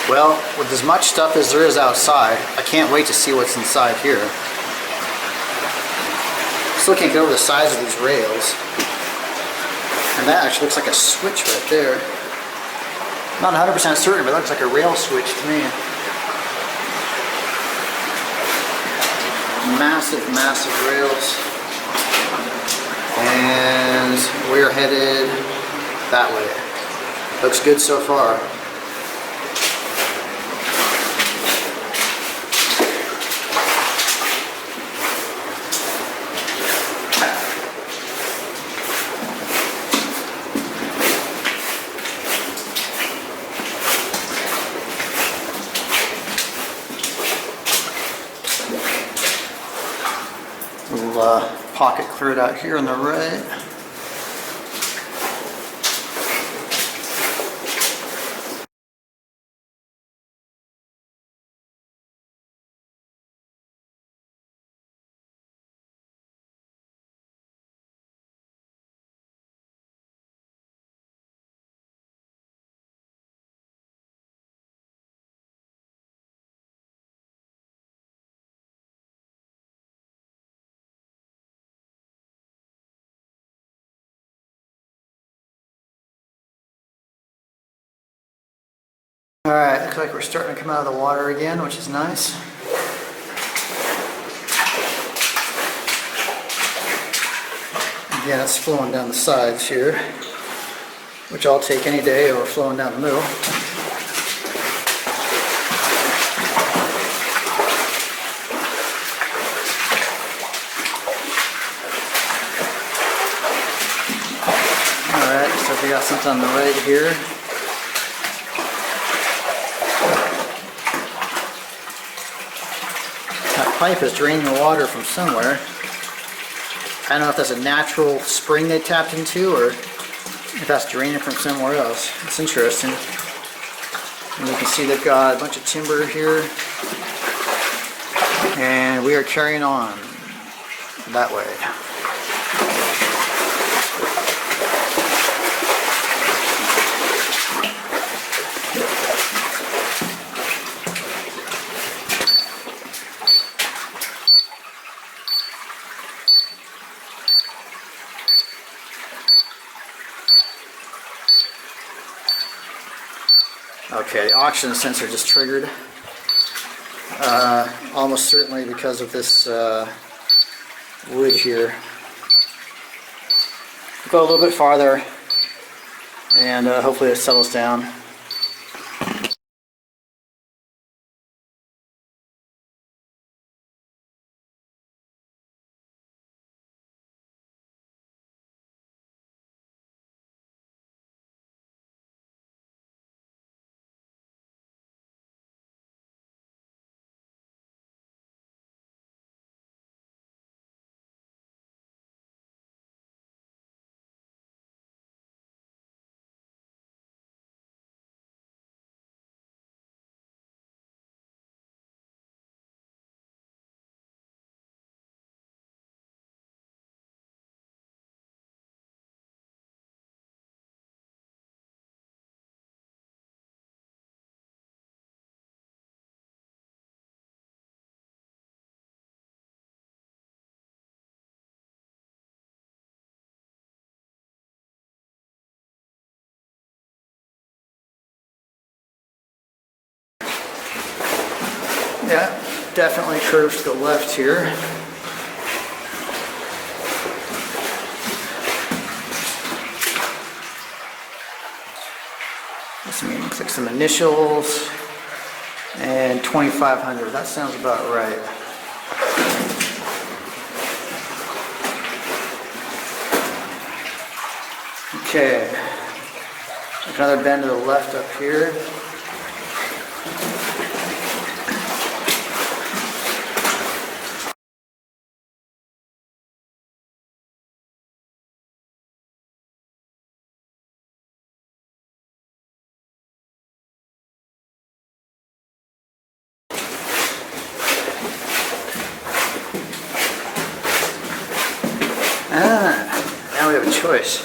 Well, with as much stuff as there is outside, I can't wait to see what's inside here. Still can't get over the size of these rails. And that actually looks like a switch right there. Not 100% certain, but it looks like a rail switch to me. Massive, massive rails. And we're headed that way. Looks good so far. Pocket cleared out here on the right. Alright, looks like we're starting to come out of the water again, which is nice. Again, it's flowing down the sides here, which I'll take any day over flowing down the middle. Alright, so we got something on the right here. That pipe is draining the water from somewhere. I don't know if that's a natural spring they tapped into or if that's draining from somewhere else. It's interesting. And you can see they've got a bunch of timber here. And we are carrying on that way. Okay, the oxygen sensor just triggered. Almost certainly because of this wood here. Go a little bit farther and hopefully it settles down. Yeah, definitely curves to the left here. This looks like some initials and 2500. That sounds about right. Okay, another bend to the left up here. Now we have a choice.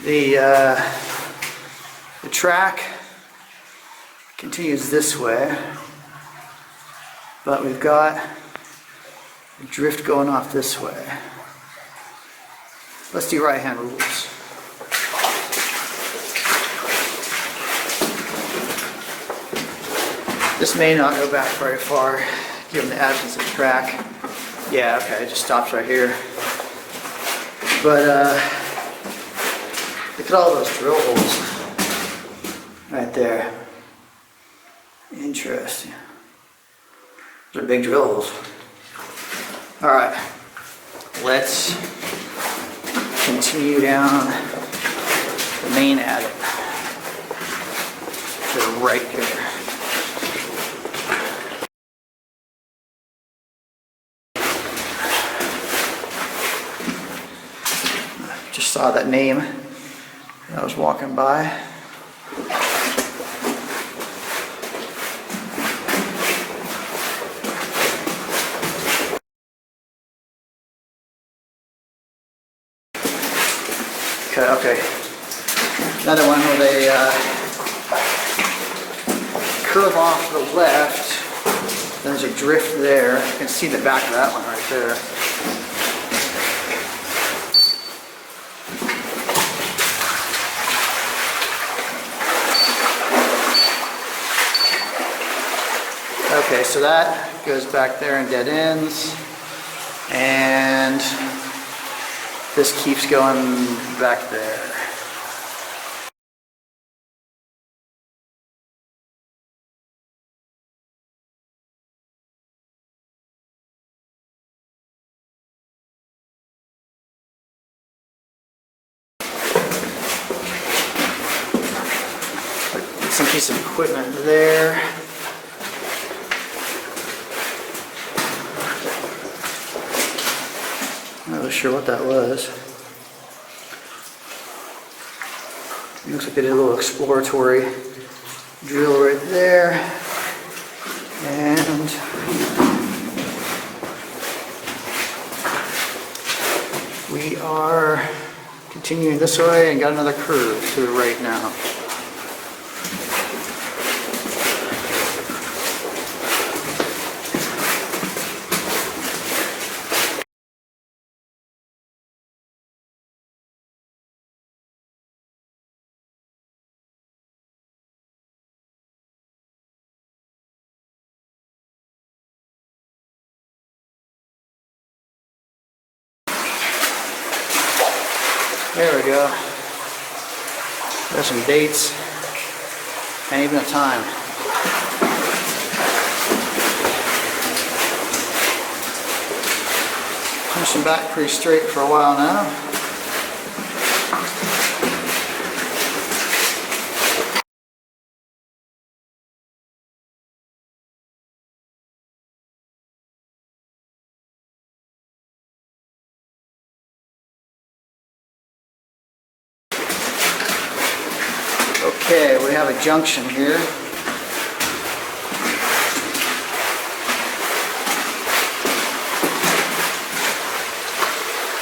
The track continues this way, but we've got a drift going off this way. Let's do right-hand rules. This may not go back very far, given the absence of track. Yeah, okay, it just stops right here. But look at all those drill holes right there. Interesting. Those are big drill holes. All right, let's continue down the main adit to the right here. Just saw that name when I was walking by. Okay. Another one where they curve off to the left. There's a drift there. You can see the back of that one right there. Okay, so that goes back there and dead ends. And this keeps going back there. Some piece of equipment there. Not really sure what that was. It looks like they did a little exploratory drill right there. And we are continuing this way and got another curve to the right now. There we go. There's some dates and even a time. Pushing back pretty straight for a while now. Okay, we have a junction here.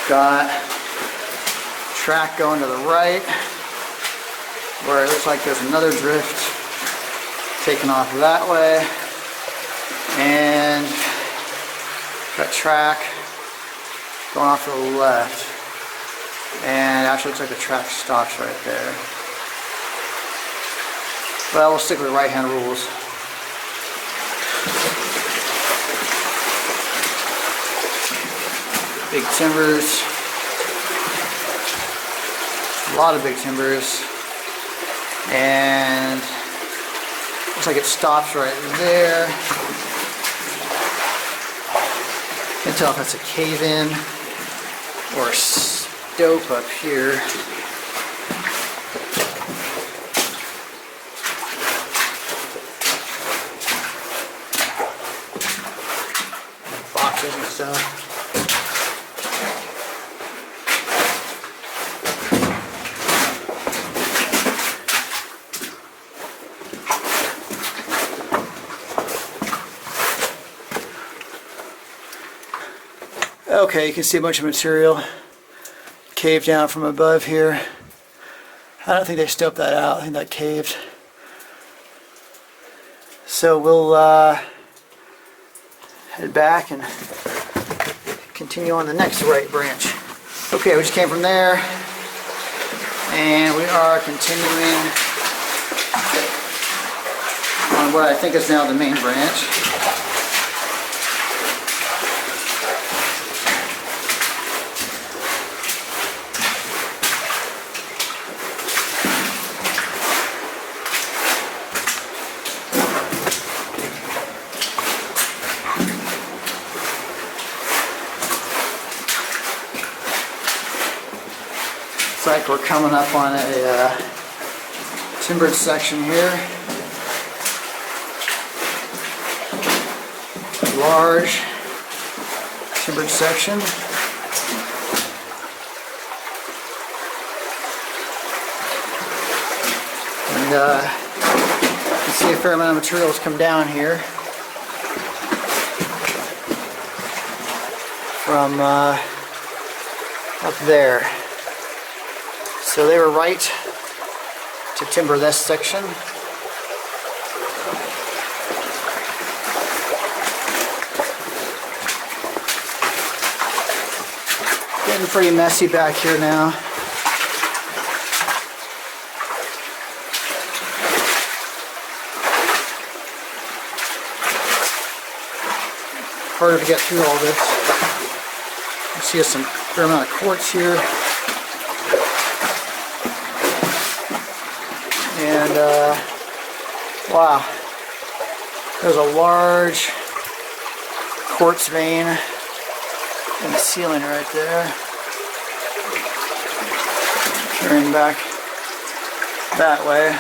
Got track going to the right, where it looks like there's another drift taking off that way, and got track going off to the left, and it actually looks like the track stops right there. Well, we'll stick with the right-hand rules. Big timbers. A lot of big timbers. And looks like it stops right there. Can't tell if that's a cave-in or a stope up here. Boxes and stuff. Okay, you can see a bunch of material caved down from above here. I don't think they stoped that out. I think that caved. So we'll head back and continue on the next right branch. Okay, we just came from there, and we are continuing on what I think is now the main branch. Looks like we're coming up on a timbered section here. Large timbered section. And you can see a fair amount of materials come down here from up there. So they were right to timber this section. Getting pretty messy back here now. Harder to get through all this. You see some fair amount of quartz here. And wow, there's a large quartz vein in the ceiling right there. Carrying back that way.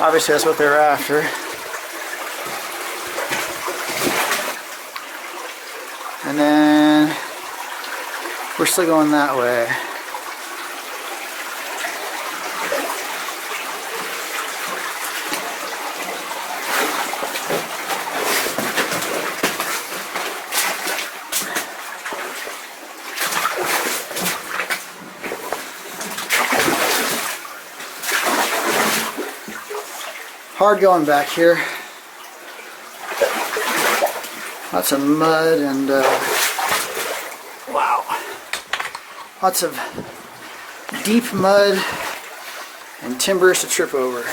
Obviously that's what they're after. And then we're still going that way. Hard going back here. Lots of mud and wow, lots of deep mud and timbers to trip over.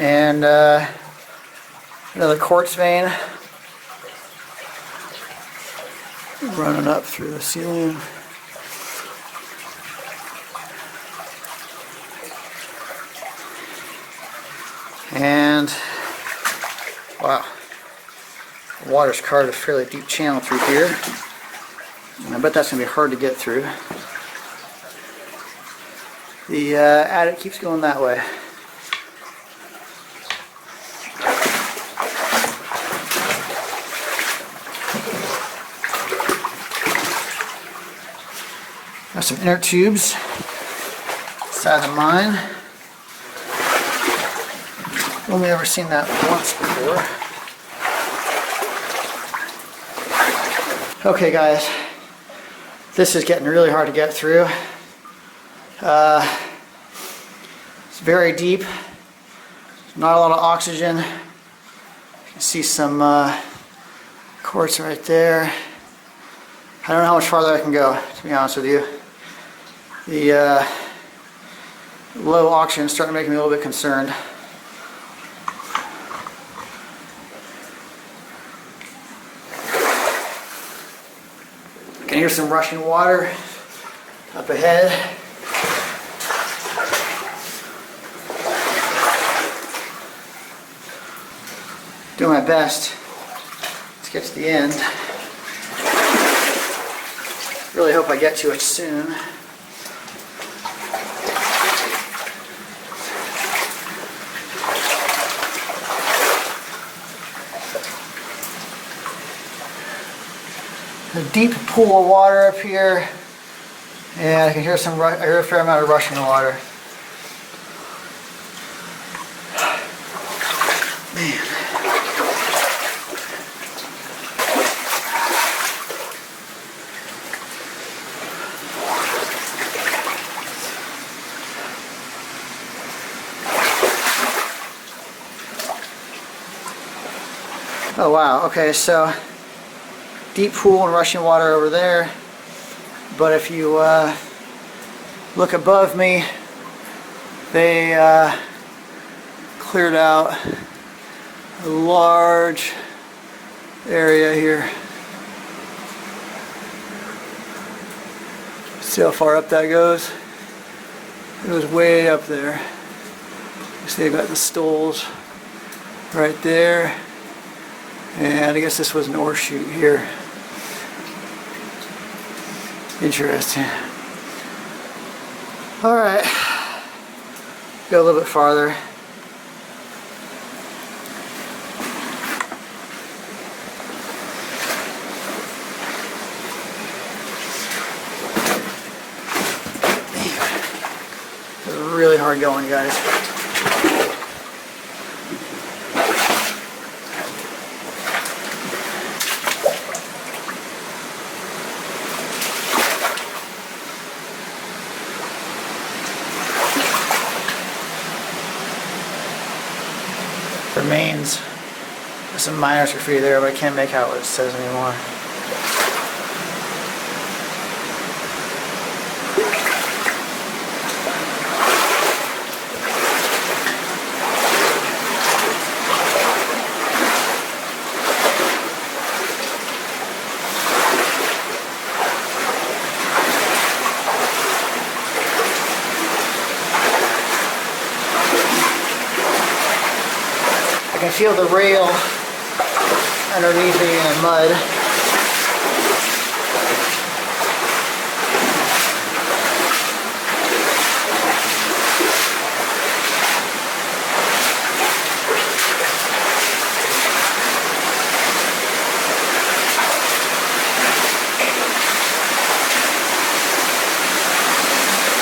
And another quartz vein running up through the ceiling. And wow, the water's carved a fairly deep channel through here. And I bet that's going to be hard to get through. The adit keeps going that way. Got some inner tubes inside the mine. Only ever seen that once before. Okay guys, this is getting really hard to get through. It's very deep. Not a lot of oxygen. You can see some quartz right there. I don't know how much farther I can go, to be honest with you. The low oxygen is starting to make me a little bit concerned. I can hear some rushing water up ahead. Doing my best to get to the end. Really hope I get to it soon. deep pool of water up here, and I can hear I hear a fair amount of rushing water. Man. Oh wow, okay, so deep pool and rushing water over there, but if you look above me, they cleared out a large area here. See how far up that goes? It goes way up there. You see, they've got the stoles right there. And I guess this was an ore chute here. Interesting. Alright. Go a little bit farther. It's really hard going, guys. Remains. There's some miners graffiti there, but I can't make out what it says anymore. I can feel the rail underneath me in the mud.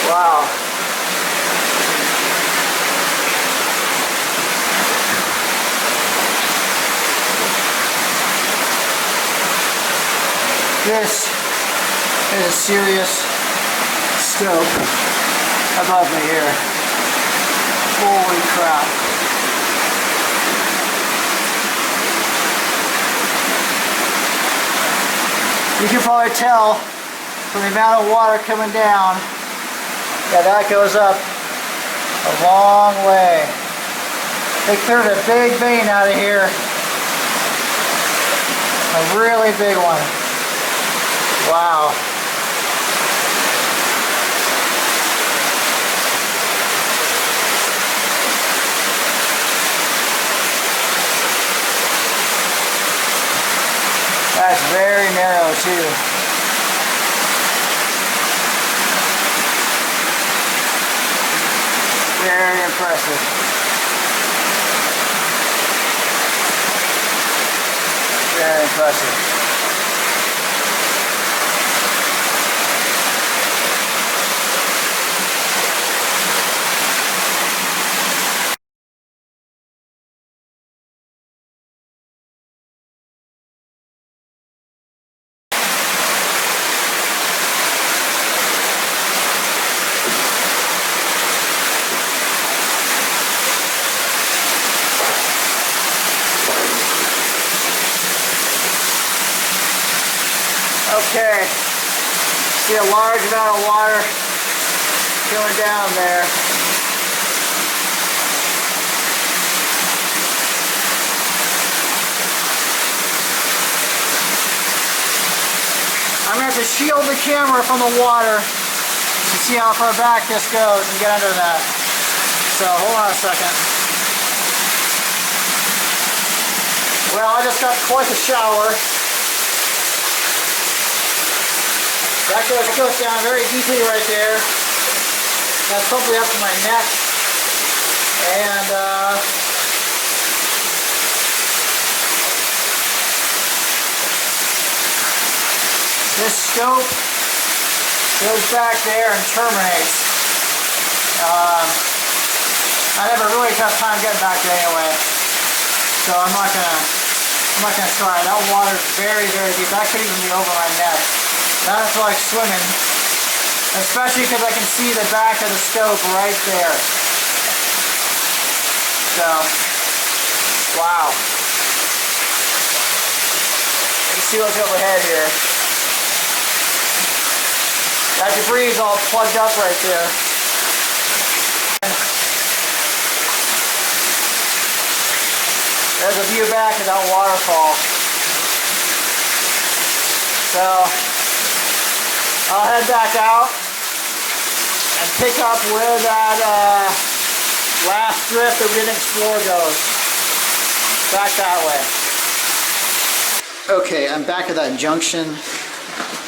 Wow. This is a serious scope above me here. Holy crap. You can probably tell from the amount of water coming down that that goes up a long way. They cleared a big vein out of here. A really big one. Wow. That's very narrow too. Very impressive. Very impressive. Okay, see a large amount of water going down there. I'm going to have to shield the camera from the water to see how far back this goes and get under that. So hold on a second. Well, I just got quite a shower. That goes down very deeply right there. That's probably up to my neck. And This scope goes back there and terminates. I have a really tough time getting back there anyway, so I'm not gonna try. That water's very, very deep. That could even be over my neck. That's like swimming, especially because I can see the back of the scope right there. So, wow. You can see what's overhead here. That debris is all plugged up right there. There's a view back of that waterfall. So I'll head back out and pick up where that last drift that we didn't explore goes. Back that way. Okay, I'm back at that junction.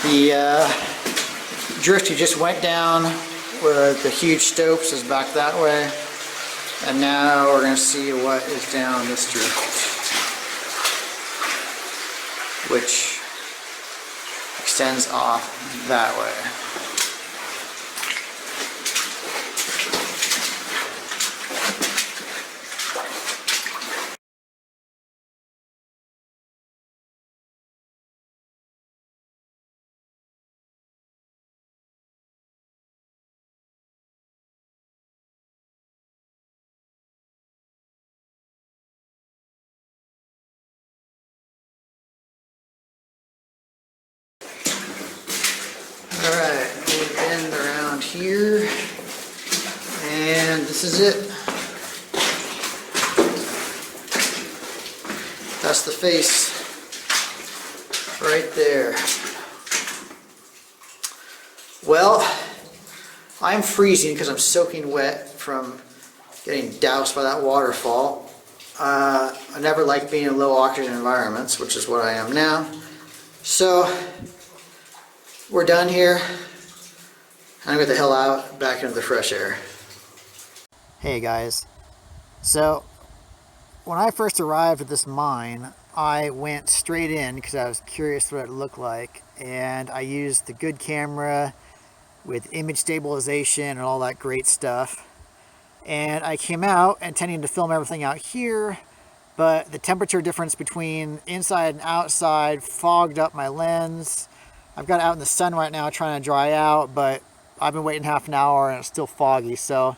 The drift you just went down with the huge stopes is back that way. And now we're going to see what is down this drift, which extends off that way. Alright, we'll bend around here, and this is it. That's the face right there. Well, I'm freezing because I'm soaking wet from getting doused by that waterfall. I never like being in low oxygen environments, which is what I am now. So, we're done here. I'm gonna get the hell out, back into the fresh air. Hey guys. So, when I first arrived at this mine, I went straight in because I was curious what it looked like. And I used the good camera with image stabilization and all that great stuff. And I came out intending to film everything out here, but the temperature difference between inside and outside fogged up my lens. I've got it out in the sun right now trying to dry out, but I've been waiting half an hour and it's still foggy, so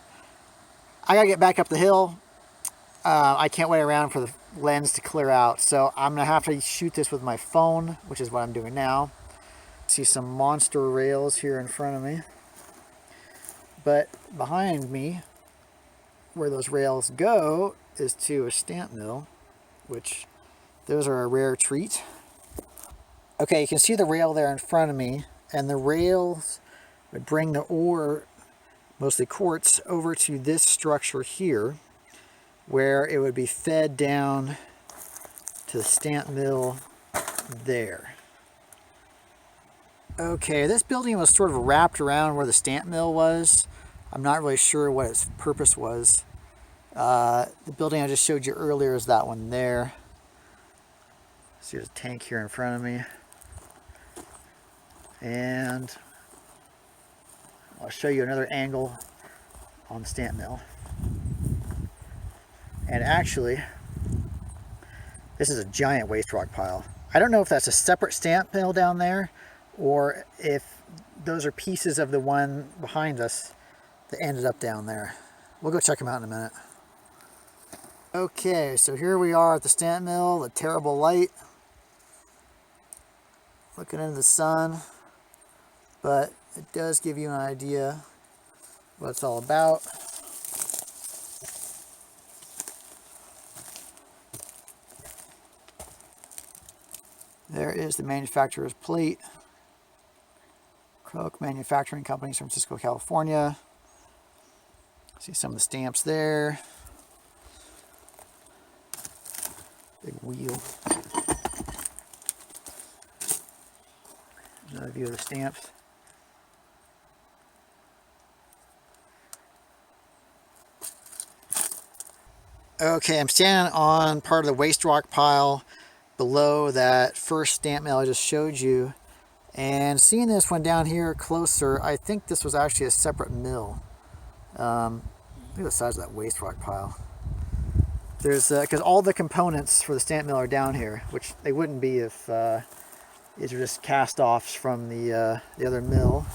I gotta get back up the hill. I can't wait around for the lens to clear out, so I'm gonna have to shoot this with my phone, which is what I'm doing now. See some monster rails here in front of me, but behind me, where those rails go, is to a stamp mill, which those are a rare treat. Okay, you can see the rail there in front of me, and the rails would bring the ore, mostly quartz, over to this structure here, where it would be fed down to the stamp mill there. Okay, this building was sort of wrapped around where the stamp mill was. I'm not really sure what its purpose was. The building I just showed you earlier is that one there. See, there's a tank here in front of me. And I'll show you another angle on the stamp mill. And actually, this is a giant waste rock pile. I don't know if that's a separate stamp mill down there, or if those are pieces of the one behind us that ended up down there. We'll go check them out in a minute. Okay, so here we are at the stamp mill, the terrible light. Looking into the sun. But it does give you an idea what it's all about. There is the manufacturer's plate. Croak Manufacturing Company, San Francisco, California. See some of the stamps there. Big wheel. Another view of the stamps. Okay, I'm standing on part of the waste rock pile below that first stamp mill I just showed you. And seeing this one down here closer, I think this was actually a separate mill. Look at the size of that waste rock pile. There's because all the components for the stamp mill are down here, which they wouldn't be if these are just cast-offs from the other mill.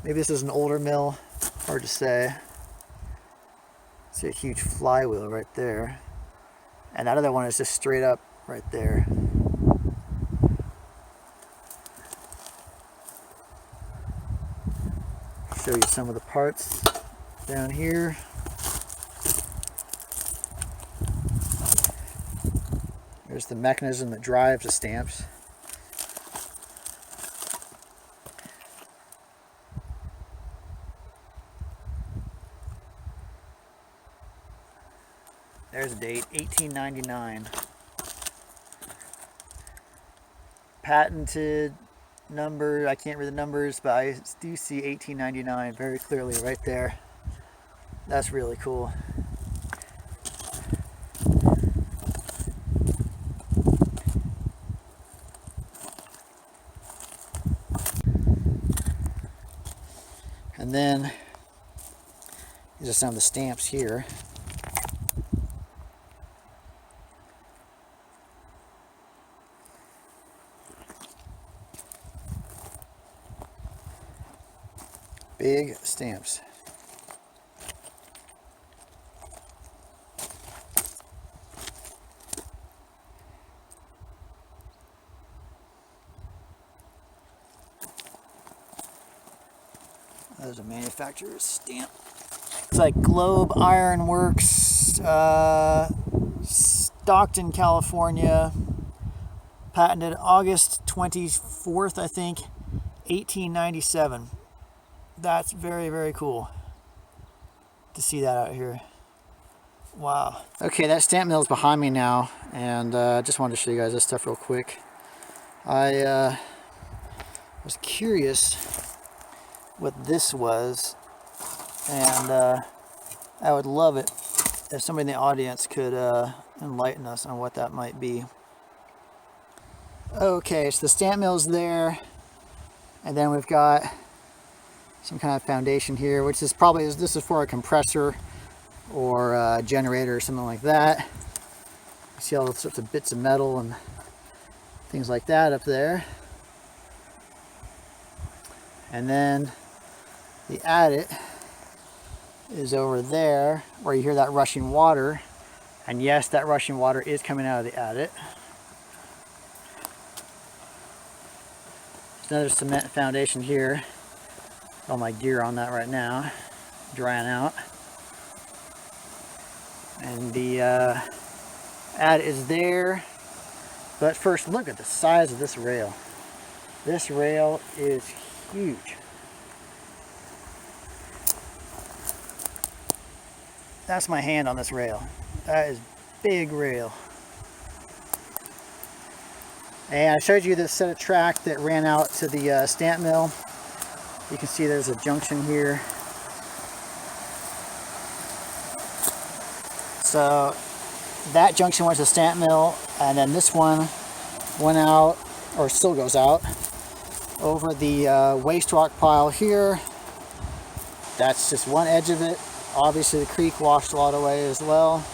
Maybe this is an older mill, hard to say. See a huge flywheel right there. And that other one is just straight up right there. Show you some of the parts down here. There's the mechanism that drives the stamps. There's a date, 1899. Patented number, I can't read the numbers, but I do see 1899 very clearly right there. That's really cool. And then these are some of the stamps here. Big stamps. There's a manufacturer's stamp. It's like Globe Iron Works, Stockton, California. Patented August 24th, I think, 1897. That's very, very cool to see that out here. Wow. Okay, that stamp mill is behind me now, and I just wanted to show you guys this stuff real quick. I was curious what this was, and I would love it if somebody in the audience could enlighten us on what that might be. Okay, so the stamp mill's there, and then we've got some kind of foundation here, which is probably, this is for a compressor or a generator or something like that. You see all sorts of bits of metal and things like that up there. And then the adit is over there where you hear that rushing water. And yes, that rushing water is coming out of the adit. There's another cement foundation here. All my gear on that right now, drying out. And the adit is there. But first, look at the size of this rail. This rail is huge. That's my hand on this rail. That is big rail. And I showed you this set of track that ran out to the stamp mill. You can see there's a junction here. So that junction went to the stamp mill, and then this one went out, or still goes out, over the waste rock pile here. That's just one edge of it. Obviously the creek washed a lot away as well.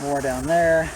More down there.